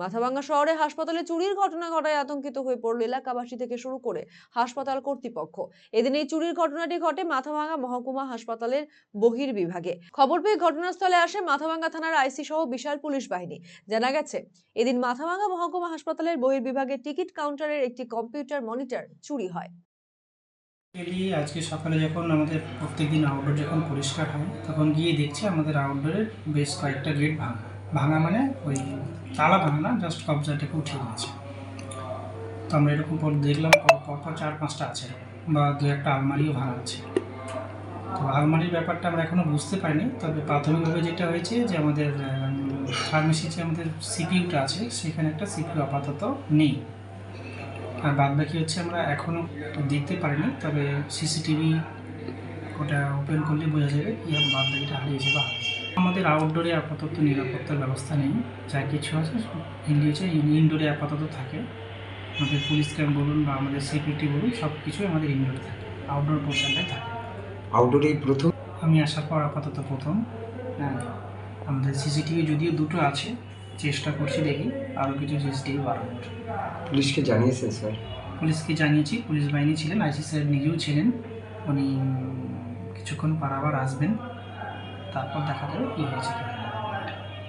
মাথাভাঙ্গা শহরে হাসপাতালে চুরির ঘটনা ঘটায় আতঙ্কিত হয়ে পড়ল এলাকাবাসী থেকে শুরু করে হাসপাতাল কর্তৃপক্ষ। এদিন এই চুরির ঘটনাটি ঘটে মাথাভাঙ্গা মহকুমা হাসপাতালের বহির্বিভাগে। খবর পেয়ে ঘটনাস্থলে আসে মাথাভাঙ্গা থানার আইসি সহ বিশাল পুলিশ বাহিনী। জানা গেছে, এদিন মাথাভাঙ্গা মহকুমা হাসপাতালের বহির্বিভাগে টিকিট কাউন্টারের একটি কম্পিউটার মনিটর চুরি হয়। আজকে সকালে যখন আমাদের প্রত্যেকদিন আউটডোর যখন পরিষ্কার হয় তখন গিয়ে দেখছি আমাদের আউটডোরের বেশ কয়েকটা গেট ভাঙা মানে ওই তালা ভাঙা না, জাস্ট কবজাটাকে উঠে গেছে। তো আমরা এরকম পর দেখলাম পরপর 4-5টা আছে বা 2-একটা আলমারিও ভাঙা আছে। তো আলমারির ব্যাপারটা আমরা এখনও বুঝতে পারিনি, তবে প্রাথমিকভাবে যেটা হয়েছে যে আমাদের ফার্মেসি যে আমাদের সিপিইউটা আছে সেখানে একটা সিপিইউ আপাতত নেই। আর বাদবাকি হচ্ছে আমরা এখনও দেখতে পারিনি, তবে সিসিটিভি ওটা ওপেন করলে বোঝা যাবে কি বাদবাকিটা হারিয়েছে বা আমাদের আউটডোরে আপাতত নিরাপত্তার ব্যবস্থা নেই। যা কিছু আছে ইনডোরে আপাতত থাকে। আমাদের পুলিশ ক্যাম্প বলুন বা আমাদের সিকিউরিটি বলুন, সব কিছুই আমাদের ইনডোরে থাকে, আউটডোর পোর্শনটাই থাকে। আউটডোরেই প্রথম আমি আসার পর আপাতত প্রথম। হ্যাঁ, আমাদের সিসিটিভি যদিও 2টো আছে, চেষ্টা করছি দেখি আরও কিছু সিসিটিভি বাড়ানোর। পুলিশকে জানিয়েছেন স্যার? পুলিশকে জানিয়েছি, পুলিশ বাহিনী ছিলেন, আইসি স্যার নিজেও ছিলেন। উনি কিছুক্ষণ পর আবার আসবেন, তারপর দেখা যাবে কী হয়েছে।